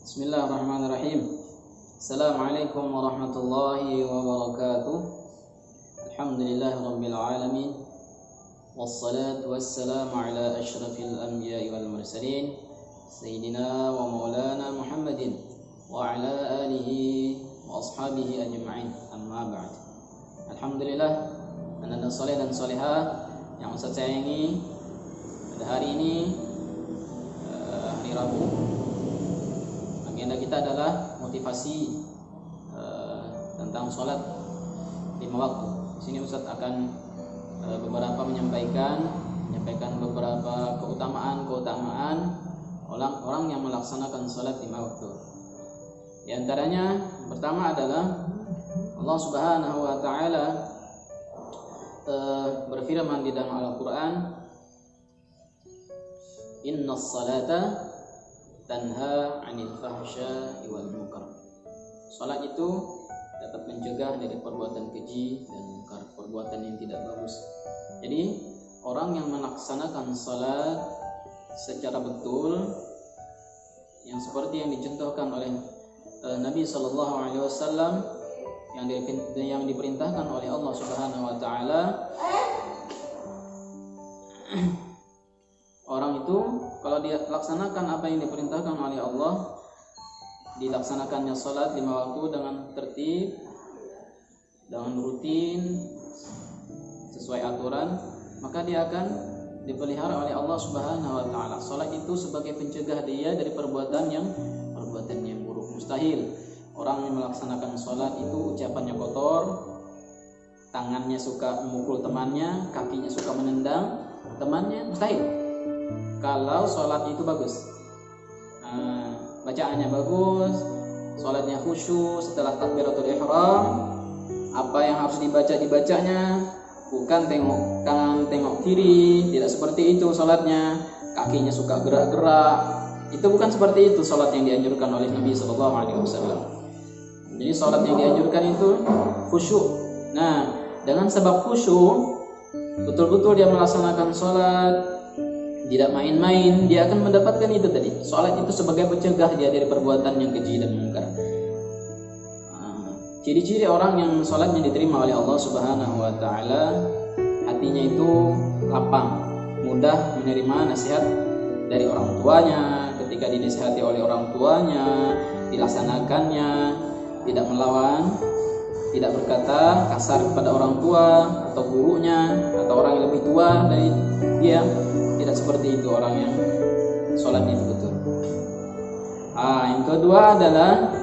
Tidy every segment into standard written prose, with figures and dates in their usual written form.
Bismillahirrahmanirrahim. Assalamualaikum warahmatullahi wabarakatuh. Alhamdulillahirabbil alamin. Wassalatu wassalamu ala asyrafil anbiya'i wal mursalin sayyidina wa maulana Muhammadin wa ala alihi wa ashabihi ajma'in. Amma ba'd. Alhamdulillah, anak-anak saleh dan salihah yang Ustaz sayangi, pada hari ini hari Rabu, agenda kita adalah motivasi tentang sholat 5 waktu. Di sini Ustaz akan menyampaikan beberapa keutamaan orang yang melaksanakan sholat 5 waktu. Di antaranya pertama adalah Allah Subhanahu wa taala berfirman di dalam Al-Qur'an, "Innas salata tanha 'anil fahsya'i wal munkar." Salat itu dapat mencegah dari perbuatan keji dan munkar, perbuatan yang tidak bagus. Jadi, orang yang melaksanakan salat secara betul, yang seperti yang dicontohkan oleh Nabi sallallahu alaihi wasallam, yang diperintahkan oleh Allah Subhanahu wa taala, orang itu kalau dia laksanakan apa yang diperintahkan oleh Allah, dilaksanakannya salat 5 waktu dengan tertib, dengan rutin, sesuai aturan, maka dia akan dipelihara oleh Allah Subhanahu wa taala. Salat itu sebagai pencegah dia dari perbuatan yang buruk. Mustahil orang yang melaksanakan salat itu ucapannya kotor, tangannya suka memukul temannya, kakinya suka menendang temannya, mustahil. Kalau sholat itu bagus, bacaannya bagus, sholatnya khusyuk setelah takbiratul ihram, apa yang harus dibacanya, bukan tengok kanan tengok kiri, tidak seperti itu sholatnya, kakinya suka gerak-gerak, itu bukan seperti itu sholat yang dianjurkan oleh Nabi Sallallahu Alaihi Wasallam. Jadi sholat yang dianjurkan itu khusyuk. Nah, dengan sebab khusyuk, betul-betul dia melaksanakan sholat, tidak main-main, dia akan mendapatkan itu tadi. Salat itu sebagai pencegah dia dari perbuatan yang keji dan munkar. Ciri-ciri orang yang salatnya diterima oleh Allah Subhanahu wa taala, hatinya itu lapang, mudah menerima nasihat dari orang tuanya. Ketika dinasihati oleh orang tuanya, dilaksanakannya, tidak melawan, tidak berkata kasar kepada orang tua atau gurunya atau orang yang lebih tua dari dia. Tidak seperti itu orang yang sholatnya betul. Yang kedua adalah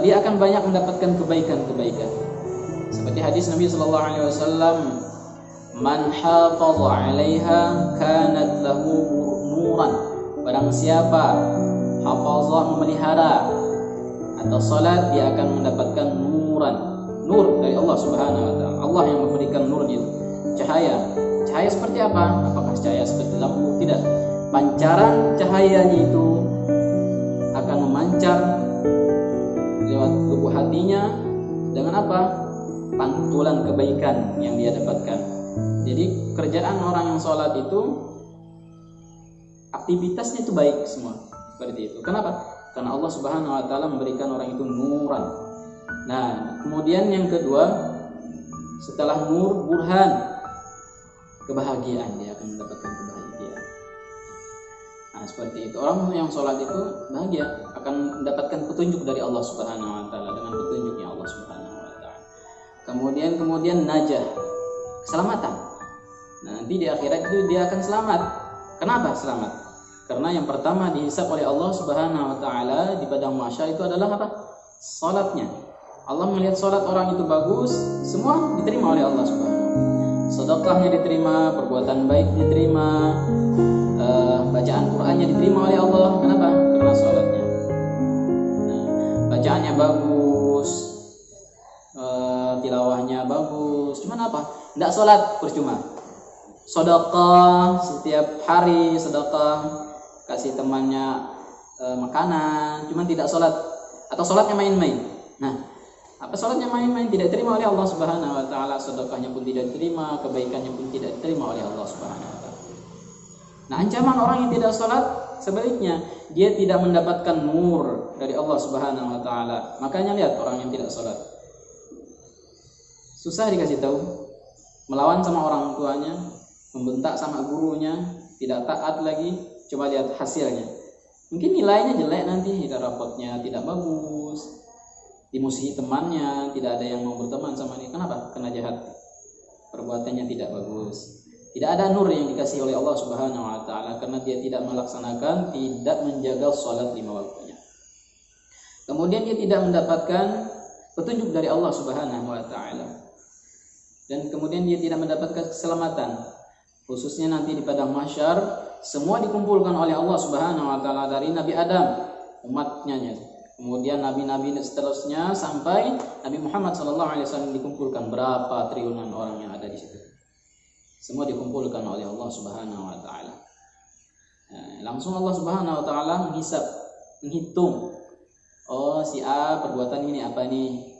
dia akan banyak mendapatkan kebaikan. Seperti hadis Nabi sallallahu alaihi wasallam, "Man hafaza 'alaiha kanat lahu nuran." Barang siapa hafazah, memelihara atau salat, dia akan mendapatkan nuran, nur dari Allah Subhanahu wa taala. Allah yang memberikan nur itu, cahaya. Cahaya seperti apa? Apakah cahaya seperti lampu? Tidak. Pancaran cahayanya itu akan memancar lewat tubuh hatinya dengan apa? Pantulan kebaikan yang dia dapatkan. Jadi kerjaan orang yang sholat itu, aktivitasnya itu baik semua. Seperti itu. Kenapa? Karena Allah Subhanahu wa taala memberikan orang itu nuran. Nah, kemudian yang kedua, setelah nur, burhan, kebahagiaan, dia akan mendapatkan kebahagiaan. Seperti itu. Orang yang sholat itu bahagia, akan mendapatkan petunjuk dari Allah Subhanahu wa taala, dengan petunjuknya Allah Subhanahu wa taala. Kemudian najah, keselamatan. Nanti di akhirat itu dia akan selamat. Kenapa selamat? Karena yang pertama dihisab oleh Allah Subhanahu wa taala di padang mahsyar itu adalah apa? Salatnya. Allah melihat salat orang itu bagus, semua diterima oleh Allah Subhanahu wa taala. Sedekahnya diterima, perbuatan baik diterima, bacaan Qur'annya diterima oleh Allah. Kenapa? Karena sholatnya. Bacaannya bagus, tilawahnya bagus. Cuman apa? Tidak sholat, percuma. Sedekah setiap hari, sedekah kasih temannya makanan, cuman tidak sholat, atau sholatnya main-main. Apa sholatnya main-main, tidak diterima oleh Allah Subhanahu wa taala, sedekahnya pun tidak diterima, kebaikannya pun tidak diterima oleh Allah Subhanahu wa taala. Nah, ancaman orang yang tidak sholat sebaliknya dia tidak mendapatkan nur dari Allah Subhanahu wa taala. Makanya lihat orang yang tidak sholat, susah dikasih tahu, melawan sama orang tuanya, membentak sama gurunya, tidak taat lagi. Coba lihat hasilnya. Mungkin nilainya jelek nanti, rapotnya tidak bagus, dimusuhi temannya, tidak ada yang mau berteman sama dia. Kenapa? Karena jahat, perbuatannya tidak bagus. Tidak ada nur yang dikasih oleh Allah Subhanahu wa taala karena dia tidak melaksanakan, tidak menjaga sholat 5 waktunya. Kemudian dia tidak mendapatkan petunjuk dari Allah Subhanahu wa taala. Dan kemudian dia tidak mendapatkan keselamatan. Khususnya nanti di padang mahsyar, semua dikumpulkan oleh Allah Subhanahu wa taala dari Nabi Adam, umatnya, kemudian nabi-nabi dan seterusnya sampai Nabi Muhammad SAW dikumpulkan. Berapa triliunan orang yang ada di situ? Semua dikumpulkan oleh Allah Subhanahu wa taala. Langsung Allah Subhanahu wa taala menghisab, menghitung. Oh, si A perbuatan ini apa nih?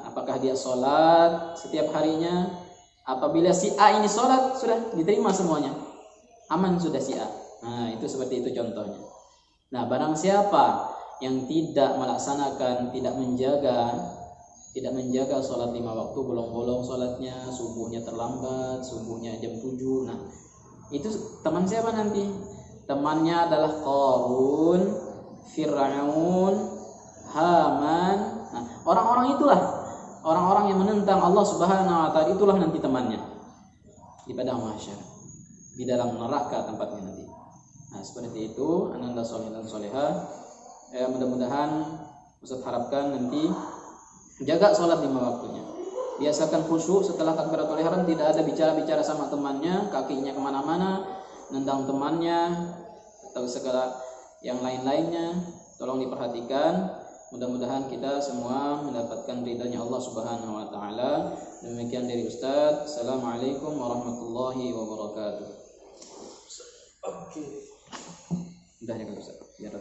Apakah dia sholat setiap harinya? Apabila si A ini sholat, sudah diterima semuanya, aman sudah si A. Nah, itu seperti itu contohnya. Nah, barang siapa yang tidak melaksanakan, tidak menjaga sholat 5 waktu, bolong-bolong sholatnya, subuhnya terlambat, subuhnya jam 7. Nah, itu teman siapa nanti? Temannya adalah Qarun, Fir'aun, Haman. Nah, orang-orang itulah, orang-orang yang menentang Allah Subhanahu wa taala, itulah nanti temannya di padang mahsyar, di dalam neraka tempatnya nanti. Nah, seperti itu ananda sholih dan solehah. Mudah-mudahan Ustaz harapkan nanti jaga sholat 5 waktunya. Biasakan khusyuk setelah takbiratul ihram, tidak ada bicara-bicara sama temannya, kakinya kemana-mana, nendang temannya atau segala yang lain-lainnya. Tolong diperhatikan. Mudah-mudahan kita semua mendapatkan ridhanya Allah Subhanahu wa taala. Demikian dari Ustaz. Assalamualaikum warahmatullahi wabarakatuh. Oke. Udah ya Ustaz. Ya.